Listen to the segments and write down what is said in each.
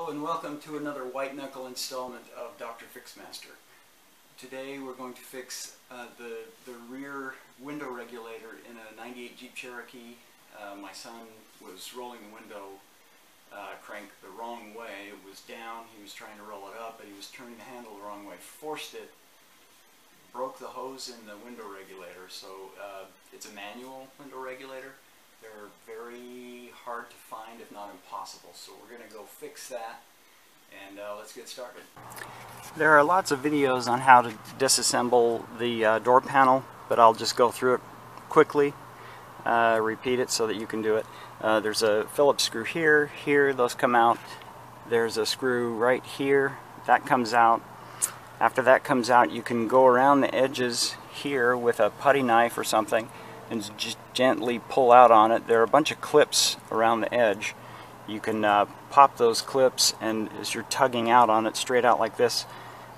Hello and welcome to another white knuckle installment of Dr. Fixmaster. Today we're going to fix the rear window regulator in a 98 Jeep Cherokee. My son was rolling the window crank the wrong way. It was down, he was trying to roll it up, but he was turning the handle the wrong way, forced it, broke the hose in the window regulator. So it's a manual window regulator. They're very hard to find, if not impossible. So we're going to go fix that, and let's get started. There are lots of videos on how to disassemble the door panel, but I'll just go through it quickly, repeat it so that you can do it. There's a Phillips screw here, those come out. There's a screw right here, that comes out. After that comes out, you can go around the edges here with a putty knife or something and just gently pull out on it. There are a bunch of clips around the edge. You can pop those clips, and as you're tugging out on it straight out like this,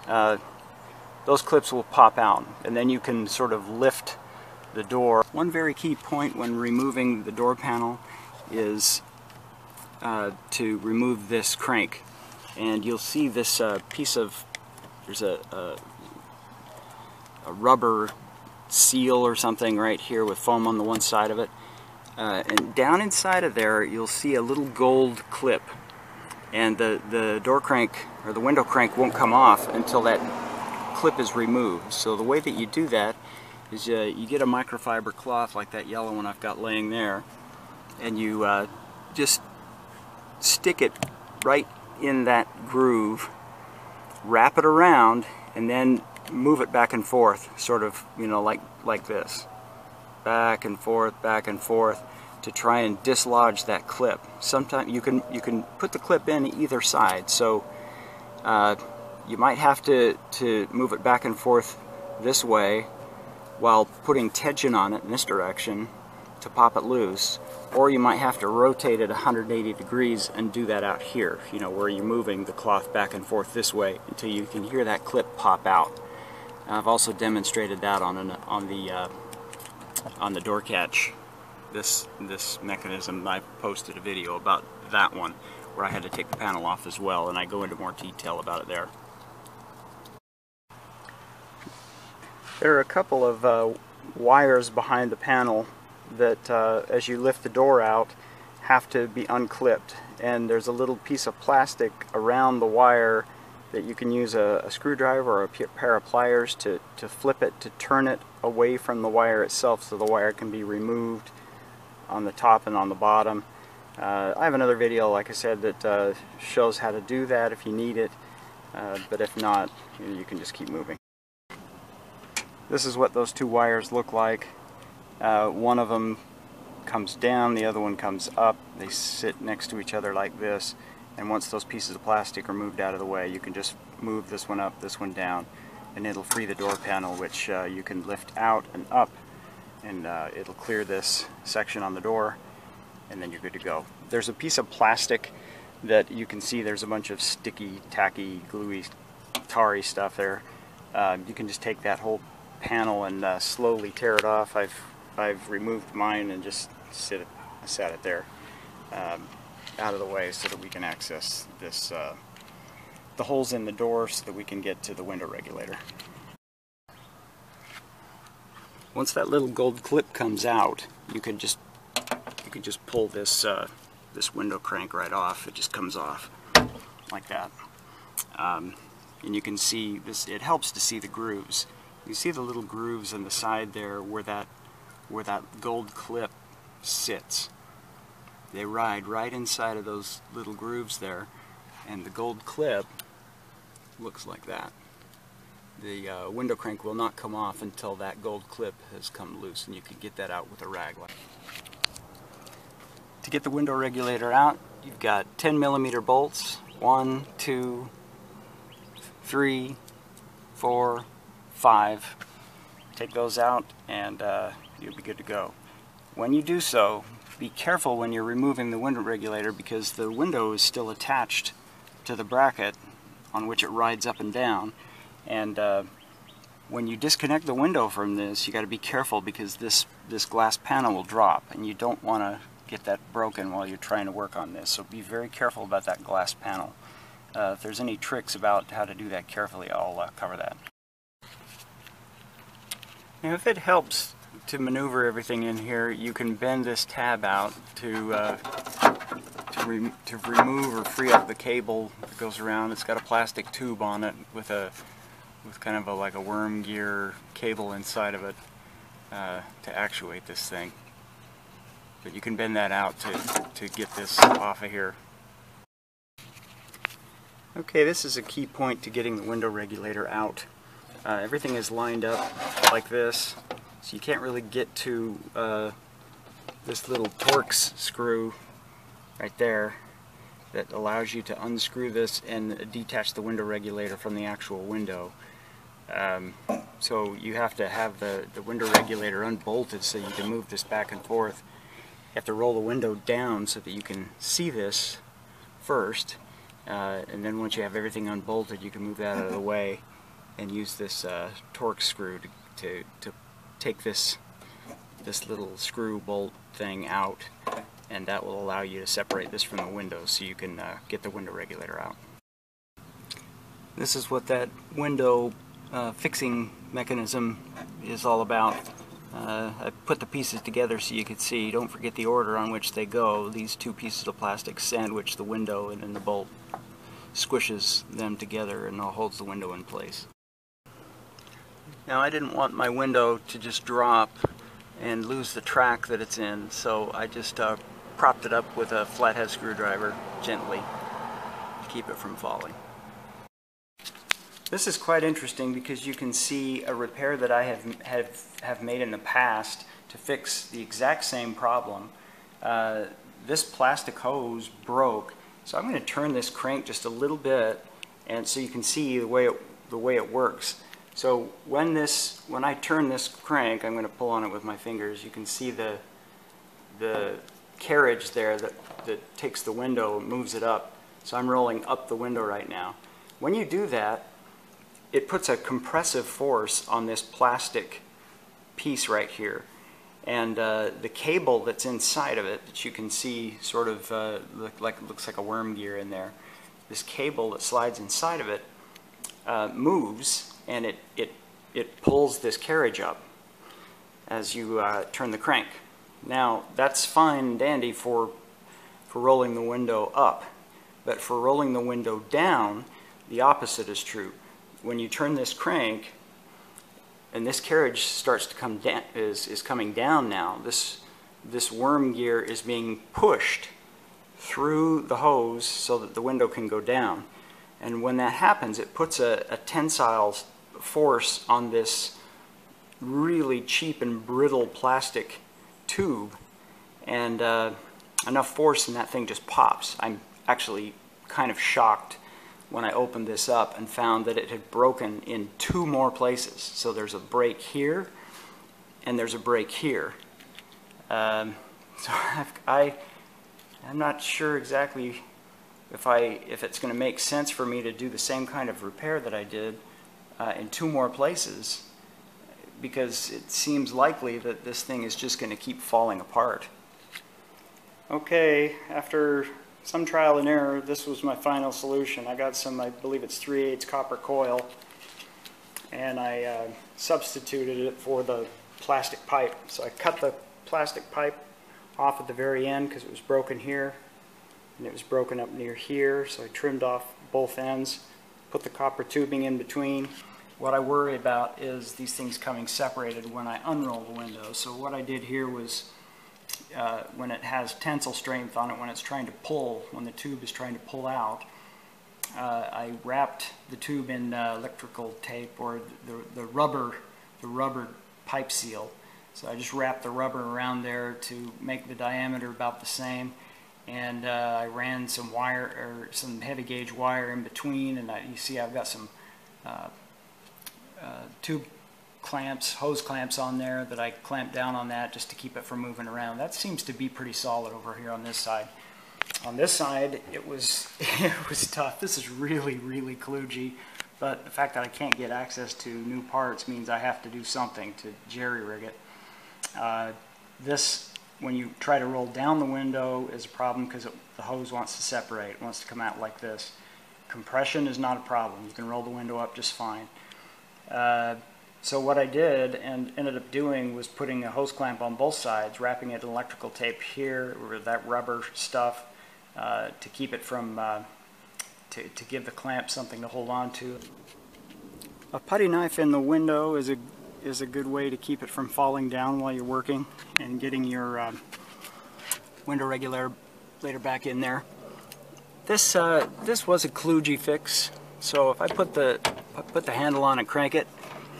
those clips will pop out, and then you can sort of lift the door. One very key point when removing the door panel is to remove this crank, and you'll see this piece of, there's a rubber seal or something right here with foam on the one side of it, and down inside of there you'll see a little gold clip, and the door crank or the window crank won't come off until that clip is removed. So the way that you do that is you get a microfiber cloth like that yellow one I've got laying there, and you just stick it right in that groove, wrap it around, and then move it back and forth, sort of, you know, like this, back and forth, to try and dislodge that clip. Sometimes you can put the clip in either side, so you might have to move it back and forth this way while putting tension on it in this direction to pop it loose, or you might have to rotate it 180 degrees and do that out here, you know, where you're moving the cloth back and forth this way until you can hear that clip pop out. I've also demonstrated that on the door catch. This mechanism, I posted a video about that one where I had to take the panel off as well, and I go into more detail about it there. There are a couple of wires behind the panel that as you lift the door out have to be unclipped, and there's a little piece of plastic around the wire that you can use a screwdriver or a pair of pliers to flip it, to turn it away from the wire itself so the wire can be removed on the top and on the bottom. I have another video, like I said, that shows how to do that if you need it, but if not, you can just keep moving. This is what those two wires look like. One of them comes down, the other one comes up. They sit next to each other like this. And once those pieces of plastic are moved out of the way, you can just move this one up, this one down, and it'll free the door panel, which you can lift out and up, and it'll clear this section on the door, and then you're good to go. There's a piece of plastic that you can see there's a bunch of sticky, tacky, gluey, tarry stuff there. You can just take that whole panel and slowly tear it off. I've removed mine and just sat it there. Out of the way so that we can access this, the holes in the door, so that we can get to the window regulator. Once that little gold clip comes out, you can just pull this this window crank right off. It just comes off like that, and you can see this. It helps to see the grooves. You see the little grooves on the side there where that gold clip sits. They ride right inside of those little grooves there, and the gold clip looks like that. The window crank will not come off until that gold clip has come loose, and you can get that out with a rag. To get the window regulator out, you've got 10mm bolts, 1, 2, 3, 4, 5. Take those out and you'll be good to go. When you do so, be careful when you're removing the window regulator, because the window is still attached to the bracket on which it rides up and down, and when you disconnect the window from this, you got to be careful, because this glass panel will drop, and you don't want to get that broken while you're trying to work on this. So be very careful about that glass panel. If there's any tricks about how to do that carefully, I'll cover that. Now, if it helps to maneuver everything in here, you can bend this tab out to remove or free up the cable that goes around. It's got a plastic tube on it with kind of like a worm gear cable inside of it to actuate this thing. But you can bend that out to get this off of here. Okay, this is a key point to getting the window regulator out. Everything is lined up like this, so you can't really get to this little Torx screw right there that allows you to unscrew this and detach the window regulator from the actual window. So you have to have the window regulator unbolted so you can move this back and forth. You have to roll the window down so that you can see this first, and then once you have everything unbolted, you can move that out of the way and use this Torx screw to take this little screw bolt thing out, and that will allow you to separate this from the window so you can get the window regulator out. This is what that window fixing mechanism is all about. I put the pieces together so you could see. Don't forget the order on which they go. These two pieces of plastic sandwich the window, and then the bolt squishes them together and holds the window in place. Now, I didn't want my window to just drop and lose the track that it's in, so I just propped it up with a flathead screwdriver gently to keep it from falling. This is quite interesting because you can see a repair that I have made in the past to fix the exact same problem. This plastic hose broke, so I'm going to turn this crank just a little bit, and so you can see the way it works. So when I turn this crank, I'm going to pull on it with my fingers. You can see the carriage there that takes the window, moves it up. So I'm rolling up the window right now. When you do that, it puts a compressive force on this plastic piece right here, and the cable that's inside of it that you can see sort of looks like a worm gear in there. This cable that slides inside of it moves, and it pulls this carriage up as you turn the crank. Now, that's fine and dandy for rolling the window up, but for rolling the window down, the opposite is true. When you turn this crank and this carriage starts to come down, is coming down now, this worm gear is being pushed through the hose so that the window can go down. And when that happens, it puts a tensile force on this really cheap and brittle plastic tube, and enough force and that thing just pops. I'm actually kind of shocked when I opened this up and found that it had broken in two more places. So there's a break here and there's a break here. So I'm not sure exactly if it's going to make sense for me to do the same kind of repair that I did in two more places, because it seems likely that this thing is just going to keep falling apart. Okay, after some trial and error, this was my final solution. I got some, I believe it's 3/8 copper coil, and I substituted it for the plastic pipe. So I cut the plastic pipe off at the very end because it was broken here, and it was broken up near here, so I trimmed off both ends, put the copper tubing in between. What I worry about is these things coming separated when I unroll the window. So what I did here was, when it has tensile strength on it, when it's trying to pull, when the tube is trying to pull out, I wrapped the tube in electrical tape, or the rubber pipe seal. So I just wrapped the rubber around there to make the diameter about the same, and I ran some wire, or some heavy gauge wire in between, and you see I've got some tube clamps, hose clamps on there that I clamped down on that just to keep it from moving around. That seems to be pretty solid over here on this side. On this side, it was tough. This is really kludgy, but the fact that I can't get access to new parts means I have to do something to jerry-rig it. This, when you try to roll down the window, is a problem because the hose wants to separate. It wants to come out like this. compression is not a problem. You can roll the window up just fine. So what I did and ended up doing was putting a hose clamp on both sides, wrapping it in electrical tape here, or that rubber stuff, to keep it from, to give the clamp something to hold on to. A putty knife in the window is a good way to keep it from falling down while you're working and getting your window regulator back in there. This was a kludgy fix, so if I put the handle on and crank it,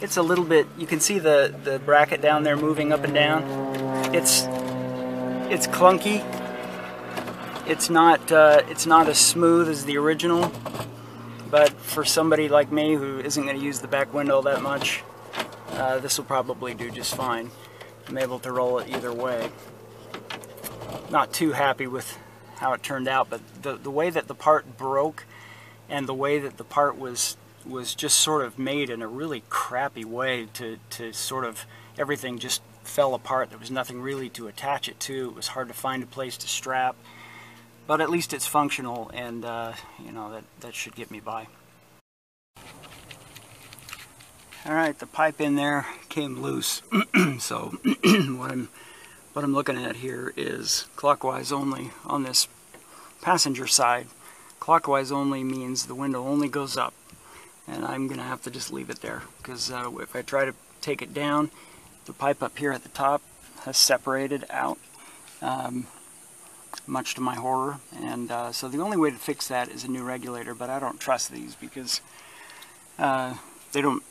it's a little bit, you can see the bracket down there moving up and down. It's clunky. It's not as smooth as the original, but for somebody like me who isn't going to use the back window that much, this will probably do just fine. I'm able to roll it either way. Not too happy with how it turned out, but the way that the part broke and the way that the part was just sort of made in a really crappy way to sort of, everything just fell apart. There was nothing really to attach it to. It was hard to find a place to strap, but at least it's functional, and you know, that should get me by. Alright, the pipe in there came loose. So what I'm looking at here is clockwise only on this passenger side. Clockwise only means the window only goes up, and I'm gonna have to just leave it there, because if I try to take it down, the pipe up here at the top has separated out, much to my horror, and so the only way to fix that is a new regulator. But I don't trust these because I don't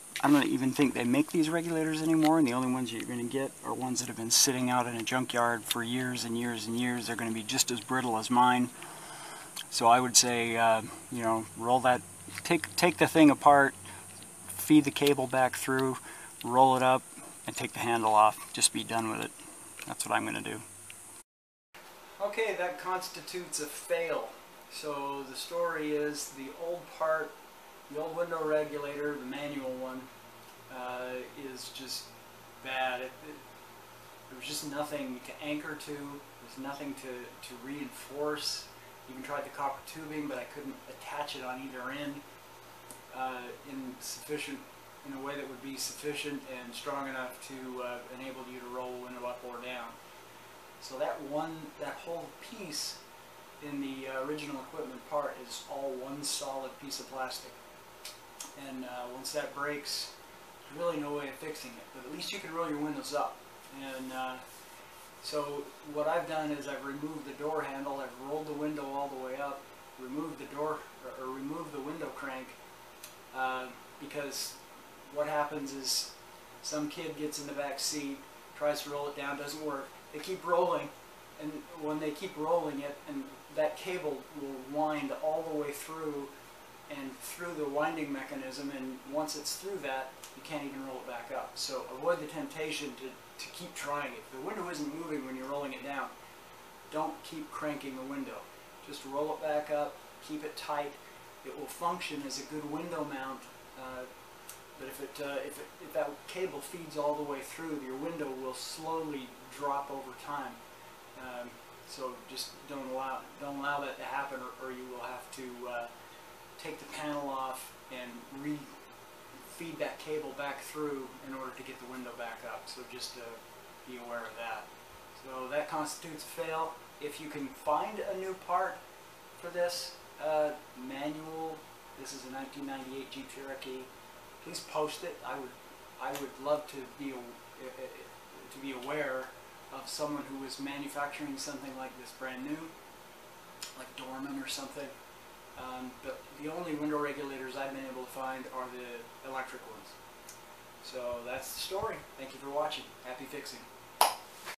even think they make these regulators anymore, and the only ones you're going to get are ones that have been sitting out in a junkyard for years and years and years. They're going to be just as brittle as mine. So I would say, you know, roll that, take the thing apart, feed the cable back through, roll it up, and take the handle off. Just be done with it. That's what I'm going to do. Okay, that constitutes a fail. So the story is the old part, the old window regulator, the manual one, is just bad. There was just nothing to anchor to. There was nothing to reinforce. Even tried the copper tubing, but I couldn't attach it on either end in a way that would be sufficient and strong enough to enable you to roll the window up or down. So that whole piece in the original equipment part is all one solid piece of plastic. And once that breaks, there's really no way of fixing it. But at least you can roll your windows up. And so what I've done is I've removed the door handle, I've rolled the window all the way up, removed the door, or removed the window crank, because what happens is some kid gets in the back seat, tries to roll it down, doesn't work. They keep rolling, and when they keep rolling it, and that cable will wind all the way through and through the winding mechanism, and once it's through that, you can't even roll it back up. So avoid the temptation to keep trying it. If the window isn't moving when you're rolling it down, don't keep cranking the window. Just roll it back up, keep it tight. It will function as a good window mount, but if that cable feeds all the way through, your window will slowly drop over time. So just don't allow that to happen, or you will have to take the panel off and feed that cable back through in order to get the window back up. So just be aware of that. So that constitutes a fail. If you can find a new part for this manual, this is a 1998 Jeep Cherokee, please post it. I would love to be aware of someone who is manufacturing something like this brand new, like Dorman or something. But the only window regulators I've been able to find are the electric ones. So that's the story. Thank you for watching. Happy fixing.